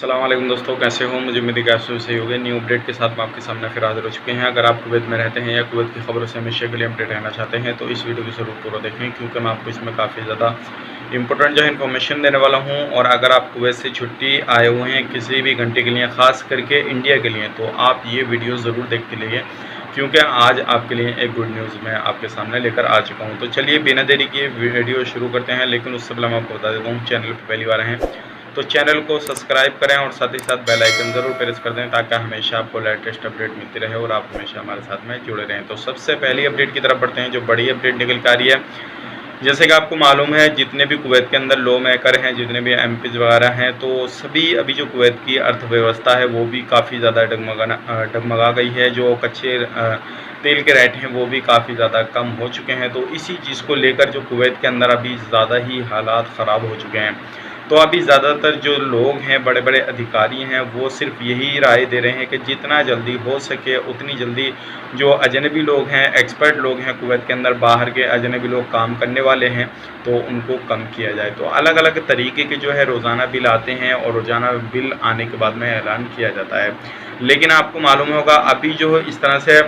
अस्सलाम वालेकुम दोस्तों, कैसे हो? मुझे उम्मीद है कि आप सही हो गए। न्यू अपडेट के साथ मैं आपके सामने फिर हाजिर हो चुके हैं। अगर आप कुवैत में रहते हैं या कुवैत की खबरों से हमेशा के लिए अपडेट रहना चाहते हैं तो इस वीडियो को ज़रूर पूरा देखें, क्योंकि मैं आपको इसमें काफ़ी ज़्यादा इंपॉर्टेंट जो है इन्फॉर्मेशन देने वाला हूँ। और अगर आप कुवैत से छुट्टी आए हुए हैं किसी भी घंटे के लिए, ख़ास करके इंडिया के लिए, तो आप ये वीडियो ज़रूर देख के लिए, क्योंकि आज आपके लिए एक गुड न्यूज़ मैं आपके सामने लेकर आ चुका हूँ। तो चलिए बिना देरी किए वीडियो शुरू करते हैं। लेकिन उससे पहले मैं आपको बता देता हूँ, चैनल पर पहली बार हैं तो चैनल को सब्सक्राइब करें और साथ ही साथ बेल आइकन ज़रूर प्रेस कर दें, ताकि हमेशा आपको लेटेस्ट अपडेट मिलती रहे और आप हमेशा हमारे साथ में जुड़े रहें। तो सबसे पहली अपडेट की तरफ बढ़ते हैं, जो बड़ी अपडेट निकल कर आ रही है। जैसे कि आपको मालूम है, जितने भी कुवैत के अंदर लॉ मेकर हैं, जितने भी एमपीज़ वगैरह हैं, तो सभी अभी जो कुवैत की अर्थव्यवस्था है वो भी काफ़ी ज़्यादा डगमगा गई है। जो कच्चे तेल के रेट हैं वो भी काफ़ी ज़्यादा कम हो चुके हैं। तो इसी चीज़ को लेकर जो कुवैत के अंदर अभी ज़्यादा ही हालात ख़राब हो चुके हैं। तो अभी ज़्यादातर जो लोग हैं, बड़े बड़े अधिकारी हैं, वो सिर्फ यही राय दे रहे हैं कि जितना जल्दी हो सके उतनी जल्दी जो अजनबी लोग हैं, एक्सपर्ट लोग हैं कुवैत के अंदर, बाहर के अजनबी लोग काम करने वाले हैं, तो उनको कम किया जाए। तो अलग अलग तरीके के जो है रोज़ाना बिल आते हैं और रोज़ाना बिल आने के बाद में ऐलान किया जाता है। लेकिन आपको मालूम होगा, अभी जो है इस तरह से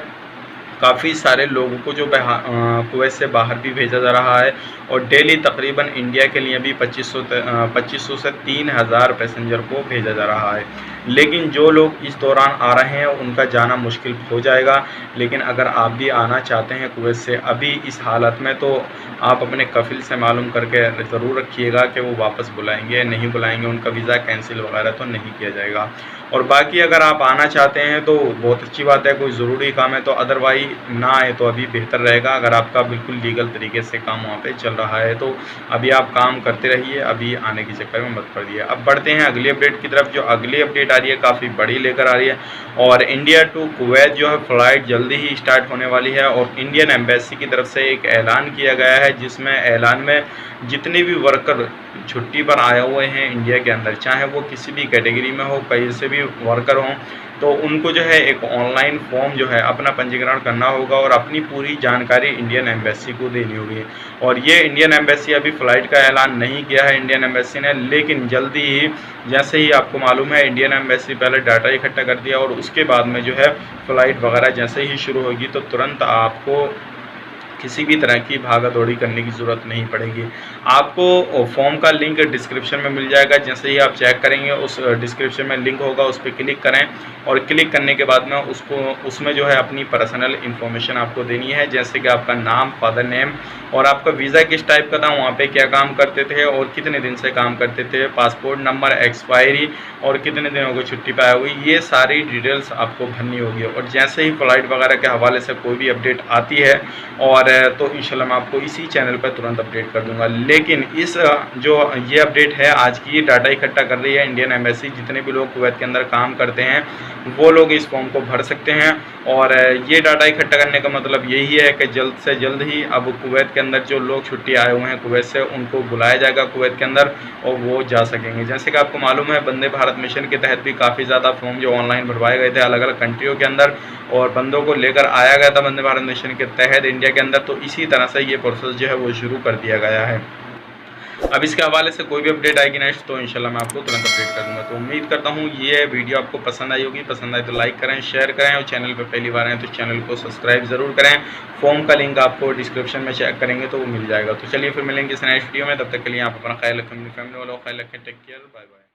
काफ़ी सारे लोगों को जो कुवैत से बाहर भी भेजा जा रहा है, और डेली तकरीबन इंडिया के लिए भी 2500 से 3000 पैसेंजर को भेजा जा रहा है। लेकिन जो लोग इस दौरान आ रहे हैं उनका जाना मुश्किल हो जाएगा। लेकिन अगर आप भी आना चाहते हैं कुवैत से अभी इस हालत में, तो आप अपने कफ़िल से मालूम करके ज़रूर रखिएगा कि वो वापस बुलाएंगे नहीं बुलाएंगे, उनका वीज़ा कैंसिल वगैरह तो नहीं किया जाएगा। और बाकी अगर आप आना चाहते हैं तो बहुत अच्छी बात है, कोई ज़रूरी काम है तो, अदरवाइज ना आए तो अभी बेहतर रहेगा। अगर आपका बिल्कुल लीगल तरीके से काम वहाँ पे चल रहा है तो अभी आप काम करते रहिए, अभी आने के चक्कर में मत पड़िए। अब बढ़ते हैं अगली अपडेट की तरफ। जो अगली अपडेट आ रही है काफ़ी बड़ी लेकर आ रही है, और इंडिया टू कुवैत जो है फ़्लाइट जल्दी ही स्टार्ट होने वाली है। और इंडियन एम्बेसी की तरफ से एक ऐलान किया गया है, जिसमें ऐलान में जितने भी वर्कर छुट्टी पर आए हुए हैं इंडिया के अंदर, चाहे वो किसी भी कैटेगरी में हो, कहीं से भी वर्कर हों, तो उनको जो है एक ऑनलाइन फॉर्म जो है अपना पंजीकरण करना होगा और अपनी पूरी जानकारी इंडियन एम्बेसी को देनी होगी। और ये इंडियन एम्बेसी अभी फ़्लाइट का ऐलान नहीं किया है इंडियन एम्बेसी ने, लेकिन जल्दी ही, जैसे ही आपको मालूम है, इंडियन एम्बेसी पहले डाटा इकट्ठा कर दिया और उसके बाद में जो है फ़्लाइट वगैरह जैसे ही शुरू होगी तो तुरंत आपको किसी भी तरह की भागा दौड़ी करने की ज़रूरत नहीं पड़ेगी। आपको फॉर्म का लिंक डिस्क्रिप्शन में मिल जाएगा। जैसे ही आप चेक करेंगे, उस डिस्क्रिप्शन में लिंक होगा, उस पर क्लिक करें, और क्लिक करने के बाद में उसमें जो है अपनी पर्सनल इन्फॉर्मेशन आपको देनी है, जैसे कि आपका नाम, फादर नेम, और आपका वीज़ा किस टाइप का था, वहाँ पे क्या काम करते थे और कितने दिन से काम करते थे, पासपोर्ट नंबर, एक्सपायरी, और कितने दिनों को छुट्टी पाया हुई, ये सारी डिटेल्स आपको भरनी होगी। और जैसे ही फ़्लाइट वगैरह के हवाले से कोई भी अपडेट आती है और तो इंशाल्लाह मैं आपको इसी चैनल पर तुरंत अपडेट कर दूंगा। लेकिन इस जो ये अपडेट है आज की, डाटा इकट्ठा कर रही है इंडियन एम्बेसी। जितने भी लोग कुवैत के अंदर काम करते हैं वो लोग इस फॉर्म को भर सकते हैं। और ये डाटा इकट्ठा करने का मतलब यही है कि जल्द से जल्द ही अब कुवैत के अंदर जो लोग छुट्टी आए हुए हैं कुवैत से, उनको बुलाया जाएगा कुवैत के अंदर और वो जा सकेंगे। जैसे कि आपको मालूम है, वंदे भारत मिशन के तहत भी काफ़ी ज़्यादा फॉर्म जो ऑनलाइन भरवाए गए थे अलग अलग कंट्रियों के अंदर, और बंदों को लेकर आया गया था वंदे भारत मिशन के तहत इंडिया के अंदर। तो इसी तरह से ये प्रोसेस जो है वो शुरू कर दिया गया है। अब इसके हवाले से कोई भी अपडेट आएगी नेक्स्ट, तो इंशाल्लाह मैं आपको तुरंत अपडेट कर दूंगा। तो उम्मीद करता हूँ ये वीडियो आपको पसंद आई होगी। पसंद आए तो लाइक करें, शेयर करें, और चैनल पर पहली बार आए तो चैनल को सब्सक्राइब ज़रूर करें। फॉर्म का लिंक आपको डिस्क्रिप्शन में चेक करेंगे तो वो मिल जाएगा। तो चलिए फिर मिलेंगे इस नेक्स्ट वीडियो में, तब तक के लिए आप अपना ख्याल रखें, अपनी फैमिली वालों का ख्याल रखें। Take care, bye bye.